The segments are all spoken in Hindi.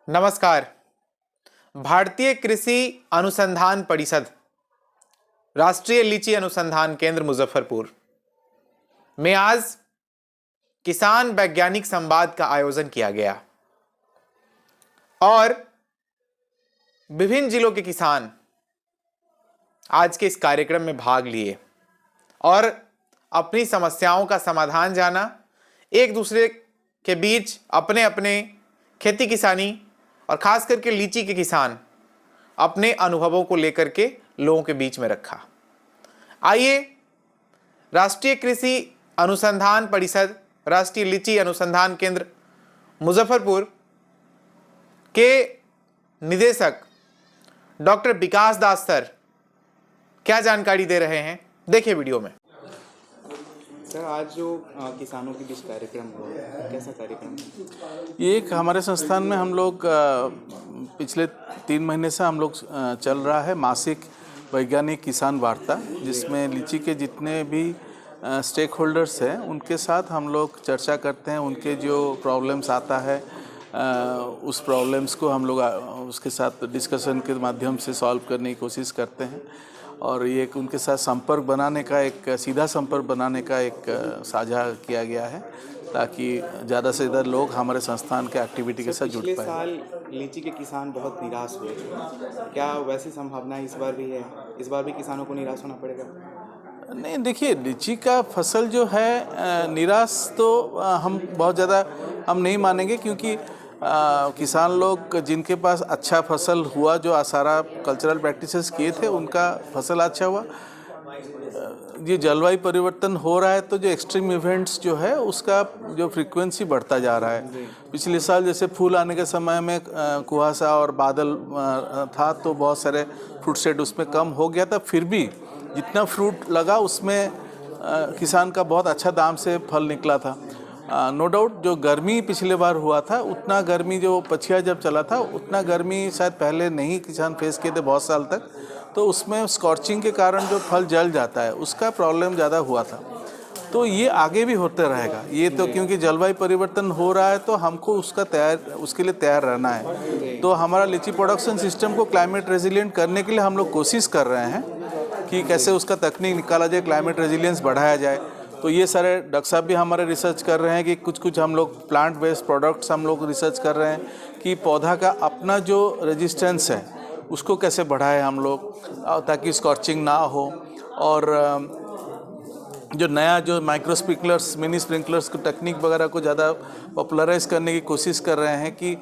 नमस्कार। भारतीय कृषि अनुसंधान परिषद, राष्ट्रीय लीची अनुसंधान केंद्र मुजफ्फरपुर में आज किसान वैज्ञानिक संवाद का आयोजन किया गया और विभिन्न जिलों के किसान आज के इस कार्यक्रम में भाग लिए और अपनी समस्याओं का समाधान जाना, एक दूसरे के बीच अपने अपने खेती किसानी और खास करके लीची के किसान अपने अनुभवों को लेकर के लोगों के बीच में रखा। आइए राष्ट्रीय कृषि अनुसंधान परिषद, राष्ट्रीय लीची अनुसंधान केंद्र मुजफ्फरपुर के निदेशक डॉक्टर विकास दास सर क्या जानकारी दे रहे हैं, देखिए वीडियो में। सर, आज जो किसानों के बीच कार्यक्रम हुआ, कैसा कार्यक्रम है? ये एक हमारे संस्थान में हम लोग पिछले 3 महीने से हम लोग चल रहा है मासिक वैज्ञानिक किसान वार्ता, जिसमें लीची के जितने भी स्टेक होल्डर्स हैं उनके साथ हम लोग चर्चा करते हैं। उनके जो प्रॉब्लम्स आता है उस प्रॉब्लम्स को हम लोग उसके साथ डिस्कशन के माध्यम से सॉल्व करने की कोशिश करते हैं और ये एक उनके साथ संपर्क बनाने का, एक सीधा संपर्क बनाने का एक साझा किया गया है ताकि ज़्यादा से ज़्यादा लोग हमारे संस्थान के एक्टिविटी के साथ जुड़ पाए। पिछले साल लीची के किसान बहुत निराश हुए, क्या वैसी संभावना इस बार भी है? इस बार भी किसानों को निराश होना पड़ेगा? नहीं, देखिए, लीची का फसल जो है निराश तो हम बहुत ज़्यादा हम नहीं मानेंगे, क्योंकि किसान लोग जिनके पास अच्छा फसल हुआ, जो सारा कल्चरल प्रैक्टिसेस किए थे, उनका फसल अच्छा हुआ। ये जलवायु परिवर्तन हो रहा है तो जो एक्सट्रीम इवेंट्स जो है उसका जो फ्रीक्वेंसी बढ़ता जा रहा है। पिछले साल जैसे फूल आने के समय में कुहासा और बादल था तो बहुत सारे फ्रूट सेट उसमें कम हो गया था, फिर भी जितना फ्रूट लगा उसमें किसान का बहुत अच्छा दाम से फल निकला था। नो डाउट जो गर्मी पिछले बार हुआ था, उतना गर्मी जो पछिया जब चला था उतना गर्मी शायद पहले नहीं किसान फेस किए थे बहुत साल तक, तो उसमें स्कॉर्चिंग के कारण जो फल जल जाता है उसका प्रॉब्लम ज़्यादा हुआ था। तो ये आगे भी होते रहेगा, ये तो क्योंकि जलवायु परिवर्तन हो रहा है तो हमको उसके लिए तैयार रहना है। तो हमारा लीची प्रोडक्शन सिस्टम को क्लाइमेट रेजिलिएंट करने के लिए हम लोग कोशिश कर रहे हैं कि कैसे उसका तकनीक निकाला जाए, क्लाइमेट रेजिलियंस बढ़ाया जाए। तो ये सारे डॉक्टर साहब भी हमारे रिसर्च कर रहे हैं कि कुछ हम लोग प्लांट बेस्ड प्रोडक्ट्स हम लोग रिसर्च कर रहे हैं कि पौधा का अपना जो रेजिस्टेंस है उसको कैसे बढ़ाएं हम लोग, ताकि स्कॉर्चिंग ना हो। और जो नया जो माइक्रो स्प्रिंकलर्स, मिनी स्प्रिंकलर्स की टेक्निक वगैरह को ज़्यादा पॉपुलराइज करने की कोशिश कर रहे हैं कि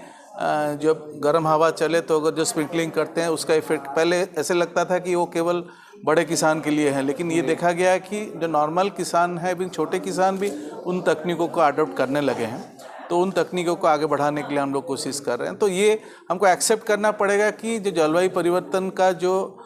जब गर्म हवा चले तो अगर जो स्प्रिंकलिंग करते हैं उसका इफेक्ट, पहले ऐसे लगता था कि वो केवल बड़े किसान के लिए है, लेकिन ये देखा गया है कि जो नॉर्मल किसान है, भी छोटे किसान भी उन तकनीकों को अडॉप्ट करने लगे हैं। तो उन तकनीकों को आगे बढ़ाने के लिए हम लोग कोशिश कर रहे हैं। तो ये हमको एक्सेप्ट करना पड़ेगा कि जो जलवायु परिवर्तन का जो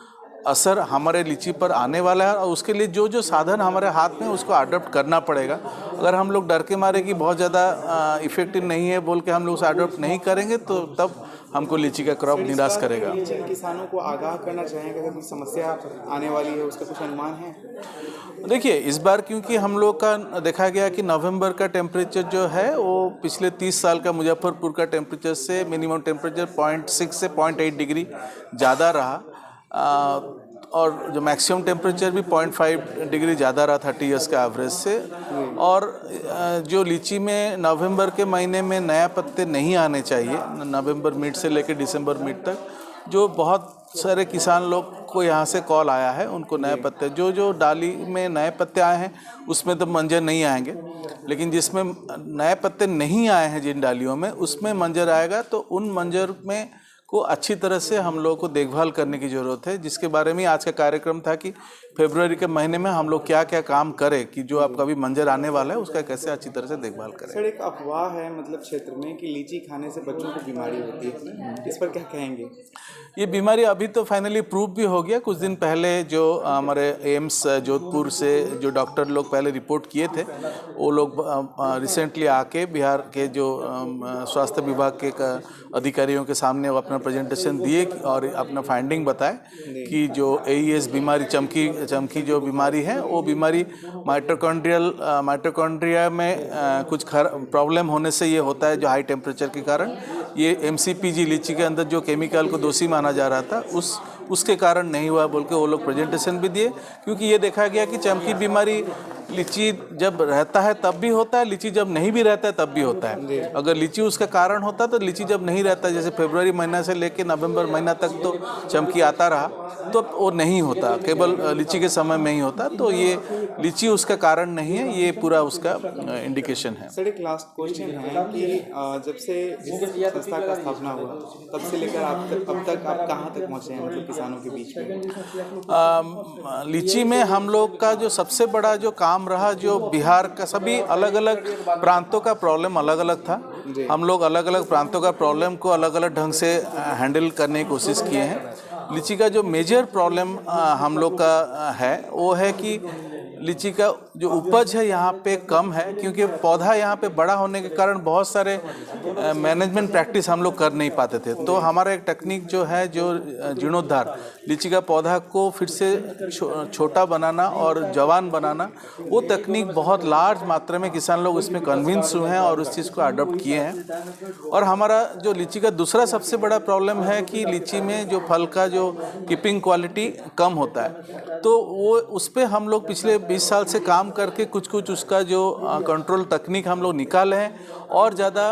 असर हमारे लीची पर आने वाला है और उसके लिए जो जो साधन हमारे हाथ में उसको अडॉप्ट करना पड़ेगा। अगर हम लोग डर के मारे कि बहुत ज़्यादा इफेक्टिव नहीं है बोल के हम लोग उसे अडॉप्ट नहीं करेंगे तो तब हमको लीची का क्रॉप निराश करेगा। किसानों को आगाह करना चाहेंगे अगर कोई समस्या आने वाली है, उसका कुछ अनुमान है? देखिए, इस बार क्योंकि हम लोग का देखा गया कि नवंबर का टेम्परेचर जो है वो पिछले 30 साल का मुजफ्फरपुर का टेम्परेचर से मिनिमम टेम्परेचर 0.6 से 0.8 डिग्री ज़्यादा रहा, और जो मैक्सिमम टेम्परेचर भी 0.5 डिग्री ज़्यादा रहा 30 इयर्स का एवरेज से। और जो लीची में नवंबर के महीने में नया पत्ते नहीं आने चाहिए, नवंबर मिड से लेकर दिसंबर मिड तक, जो बहुत सारे किसान लोग को यहाँ से कॉल आया है, उनको नए पत्ते, जो डाली में नए पत्ते आए हैं उसमें तो मंजर नहीं आएंगे, लेकिन जिसमें नए पत्ते नहीं आए हैं जिन डालियों में, उसमें मंजर आएगा। तो उन मंजर में को अच्छी तरह से हम लोगों को देखभाल करने की ज़रूरत है, जिसके बारे में आज का कार्यक्रम था कि फरवरी के महीने में हम लोग क्या क्या काम करें कि जो आपका भी मंजर आने वाला है उसका कैसे अच्छी तरह से देखभाल करें। सर, एक अफवाह है मतलब क्षेत्र में कि लीची खाने से बच्चों को बीमारी होती है, इस पर क्या कहेंगे? ये बीमारी अभी तो फाइनली प्रूव भी हो गया। कुछ दिन पहले जो हमारे एम्स जोधपुर से जो डॉक्टर लोग पहले रिपोर्ट किए थे, वो लोग रिसेंटली आके बिहार के जो स्वास्थ्य विभाग के अधिकारियों के सामने वो अपना प्रेजेंटेशन दिए और अपना फाइंडिंग बताए कि जो AES बीमारी, चमकी जो बीमारी है, वो बीमारी माइटोकॉन्ड्रिया में कुछ प्रॉब्लम होने से ये होता है, जो हाई टेम्परेचर के कारण ये MCPG लीची के अंदर जो केमिकल को दोषी माना जा रहा था उसके कारण नहीं हुआ बोल के वो लोग प्रेजेंटेशन भी दिए, क्योंकि ये देखा गया कि चमकी बीमारी लीची जब रहता है तब भी होता है, लीची जब नहीं भी रहता है तब भी होता है। अगर लीची उसका कारण होता तो लीची जब नहीं रहता, जैसे फरवरी महीना से लेकर नवंबर महीना तक तो चमकी आता रहा, तो वो नहीं होता, केवल लीची के समय में ही होता। तो ये लीची उसका कारण नहीं है, ये पूरा उसका इंडिकेशन है। सर एक लास्ट क्वेश्चन है कि जब से इस संस्था का स्थापना हुआ तब से लेकर अब तक आप कहाँ तक पहुँचे हैं, मतलब किसानों के बीच में? लीची में हम लोग का जो सबसे बड़ा जो काम रहा, जो बिहार का सभी अलग अलग प्रांतों का प्रॉब्लम अलग अलग था, हम लोग अलग अलग प्रांतों का प्रॉब्लम को अलग अलग ढंग से हैंडल करने की कोशिश किए हैं। लीची का जो मेजर प्रॉब्लम हम लोग का है वो है कि लीची का जो उपज है यहाँ पे कम है, क्योंकि पौधा यहाँ पे बड़ा होने के कारण बहुत सारे मैनेजमेंट प्रैक्टिस हम लोग कर नहीं पाते थे। तो हमारा एक टेक्निक जो है, जो जीर्णोद्धार, लीची का पौधा को फिर से छोटा बनाना और जवान बनाना, वो तकनीक बहुत लार्ज मात्रा में किसान लोग इसमें कन्विंस हुए हैं और उस चीज़ को अडॉप्ट किए हैं। और हमारा जो लीची का दूसरा सबसे बड़ा प्रॉब्लम है कि लीची में जो फल का जो कीपिंग क्वालिटी कम होता है, तो वो उस पर हम लोग पिछले 20 साल से काम करके कुछ उसका जो कंट्रोल तकनीक हम लोग निकाले हैं और ज़्यादा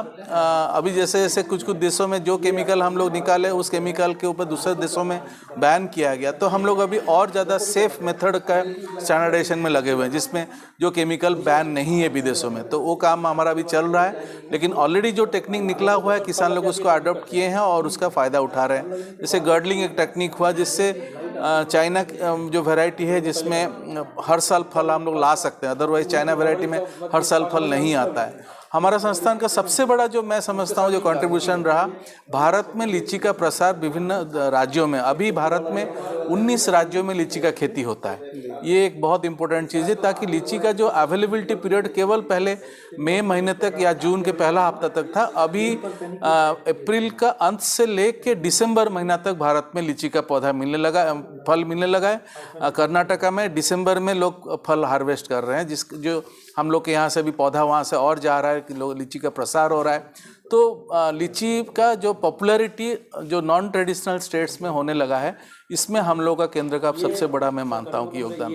अभी जैसे कुछ देशों में जो केमिकल हम लोग निकाले उस केमिकल के ऊपर दूसरे देशों में बैन किया गया, तो हम लोग अभी और ज़्यादा सेफ मेथड का स्टैंडर्डाइजेशन में लगे हुए हैं, जिसमें जो केमिकल बैन नहीं है विदेशों में। तो वो काम हमारा अभी चल रहा है, लेकिन ऑलरेडी जो टेक्निक निकला हुआ है किसान लोग उसको अडॉप्ट किए हैं और उसका फ़ायदा उठा रहे हैं। जैसे गर्डलिंग एक टेक्निक हुआ, जिससे चाइना जो वैरायटी है जिसमें हर साल फल हम लोग ला सकते हैं, अदरवाइज चाइना वैरायटी में हर साल फल नहीं आता है। हमारा संस्थान का सबसे बड़ा जो मैं समझता हूँ जो कंट्रीब्यूशन रहा, भारत में लीची का प्रसार विभिन्न राज्यों में, अभी भारत में 19 राज्यों में लीची का खेती होता है। ये एक बहुत इंपॉर्टेंट चीज़ है, ताकि लीची का जो अवेलेबिलिटी पीरियड केवल पहले मई महीने तक या जून के पहला हफ्ता तक था, अभी अप्रैल का अंत से लेके दिसंबर महीना तक भारत में लीची का पौधा मिलने लगा, फल मिलने लगा है। कर्नाटका में दिसंबर में लोग फल हार्वेस्ट कर रहे हैं, जो हम लोग के यहाँ से भी पौधा वहाँ से और जा रहा है कि लोग लीची का प्रसार हो रहा है। तो लीची का जो पॉपुलैरिटी जो नॉन ट्रेडिशनल स्टेट्स में होने लगा है, इसमें हम लोग का केंद्र का सबसे बड़ा मैं मानता हूँ कि योगदान रहा।